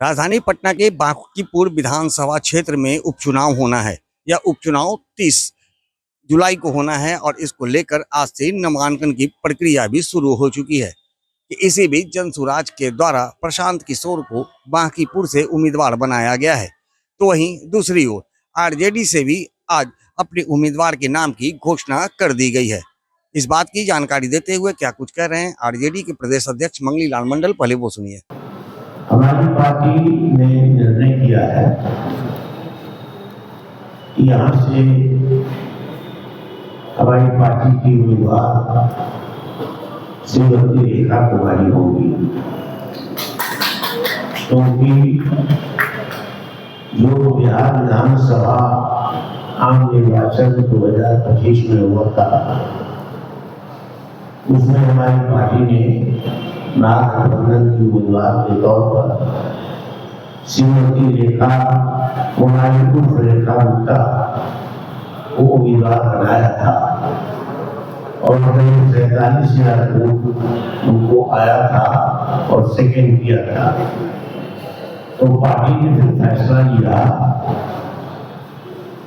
राजधानी पटना के बांकीपुर विधानसभा क्षेत्र में उपचुनाव होना है। यह उपचुनाव 30 जुलाई को होना है और इसको लेकर आज से नामांकन की प्रक्रिया भी शुरू हो चुकी है। कि इसी बीच जनसुराज के द्वारा प्रशांत किशोर को बांकीपुर से उम्मीदवार बनाया गया है। तो वहीं दूसरी ओर आरजेडी से भी आज अपने उम्मीदवार के नाम की घोषणा कर दी गई है। इस बात की जानकारी देते हुए क्या कुछ कह रहे हैं आरजेडी के प्रदेश अध्यक्ष मंगली लाल मंडल, पहले वो सुनिए। हमारी पार्टी ने निर्णय किया है कि यहाँ से हमारी पार्टी की उम्मीदवार श्रीमती रेखा कुमारी होगी, क्योंकि जो बिहार विधानसभा आम निर्वाचन 2025 में हुआ था, उसमें हमारी पार्टी ने महागठबंधन की उम्मीदवार के तौर पर श्रीमती रेखा कुमारी उर्फ रेखा गुप्ता को उम्मीदवार बनाया था और करीब 43,000 वोट उनको आया था और सेकेंड किया था। तो पार्टी ने फिर फैसला लिया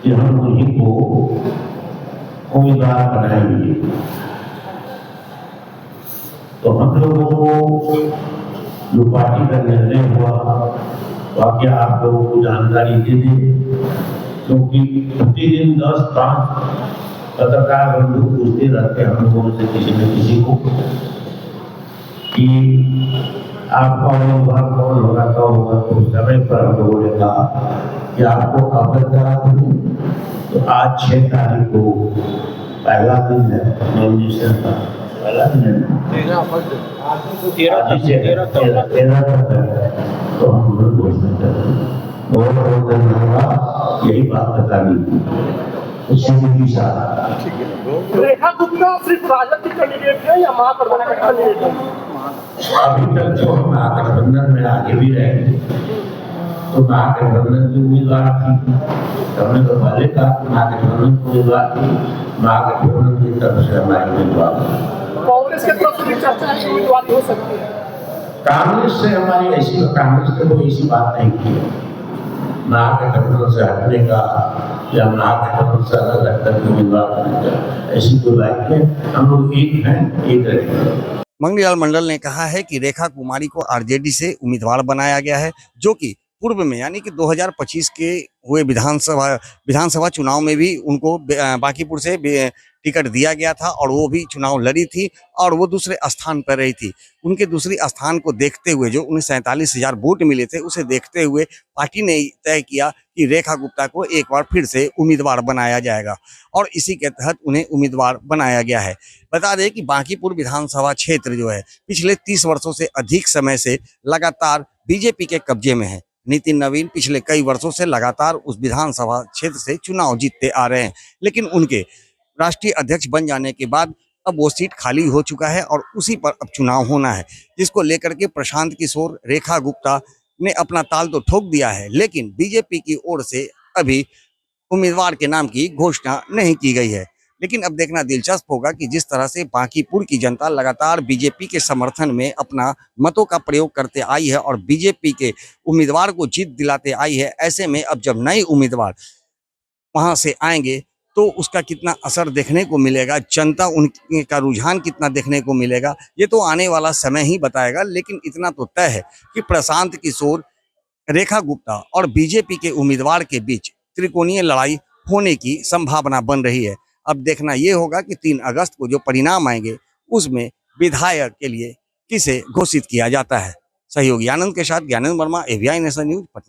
कि हम उन्हीं को उम्मीदवार बनाएंगे। तो हम लोगों को जो पार्टी का निर्णय हुआ, बाकी आप लोगों को जानकारी दे दें, क्योंकि प्रतिदिन 10-5 पत्रकार बंधु पूछते रहते हैं हम लोगों से किसी न किसी को कि आपका उम्मीदवार कौन होगा, कब होगा। तो समय पर हम लोगों ने कहा कि आपको अवगत करा दूं। तो आज 6 तारीख को पहला दिन है नॉमिनेशन का, पहला दिन है 13 तक है। तो हम लोग घोषणा कर रहे हैं, बहुत धन्यवाद, यही बात बतानी थी। रेखा गुप्ता सिर्फ राजद की कैंडिडेट है या महागठबंधन की कैंडिडेट है? अभी तक जो महागठबंधन में आगे भी रहेंगे, तो महागठबंधन की उम्मीदवार थी, हमने तो पहले कहा कि महागठबंधन की उम्मीदवार थी, महागठबंधन की तरफ से हमारी उम्मीदवार। कांग्रेस के तरफ से चर्चा है उम्मीदवार हो सकती है। कांग्रेस से हमारी कांग्रेस ने कोई ऐसी बात नहीं की महागठबंधन से हटने का या महागठबंधन से अलग हटकर के उम्मीदवार करने का, ऐसी कोई बात नहीं। हम लोग एक हैं, एक रहेंगे। मंगली लाल मंडल ने कहा है कि रेखा कुमारी को आरजेडी से उम्मीदवार बनाया गया है, जो कि पूर्व में यानी कि 2025 के हुए विधानसभा चुनाव में भी उनको बांकीपुर से टिकट दिया गया था और वो भी चुनाव लड़ी थी और वो दूसरे स्थान पर रही थी। उनके दूसरे स्थान को देखते हुए जो उन्हें 47,000 वोट मिले थे, उसे देखते हुए पार्टी ने तय किया कि रेखा गुप्ता को एक बार फिर से उम्मीदवार बनाया जाएगा और इसी के तहत उन्हें उम्मीदवार बनाया गया है। बता दें कि बांकीपुर विधानसभा क्षेत्र जो है पिछले 30 वर्षों से अधिक समय से लगातार बीजेपी के कब्जे में है। नितिन नवीन पिछले कई वर्षों से लगातार उस विधानसभा क्षेत्र से चुनाव जीतते आ रहे हैं, लेकिन उनके राष्ट्रीय अध्यक्ष बन जाने के बाद अब वो सीट खाली हो चुका है और उसी पर अब चुनाव होना है, जिसको लेकर के प्रशांत किशोर, रेखा गुप्ता ने अपना ताल तो ठोक दिया है, लेकिन बीजेपी की ओर से अभी उम्मीदवार के नाम की घोषणा नहीं की गई है। लेकिन अब देखना दिलचस्प होगा कि जिस तरह से बांकीपुर की जनता लगातार बीजेपी के समर्थन में अपना मतों का प्रयोग करते आई है और बीजेपी के उम्मीदवार को जीत दिलाते आई है, ऐसे में अब जब नए उम्मीदवार वहां से आएंगे तो उसका कितना असर देखने को मिलेगा, जनता उनका रुझान कितना देखने को मिलेगा, ये तो आने वाला समय ही बताएगा। लेकिन इतना तो तय है कि प्रशांत किशोर, रेखा गुप्ता और बीजेपी के उम्मीदवार के बीच त्रिकोणीय लड़ाई होने की संभावना बन रही है। अब देखना यह होगा कि 3 अगस्त को जो परिणाम आएंगे उसमें विधायक के लिए किसे घोषित किया जाता है। सहयोगी आनंद के साथ Gyanand Verma, AVI nation news, Patna.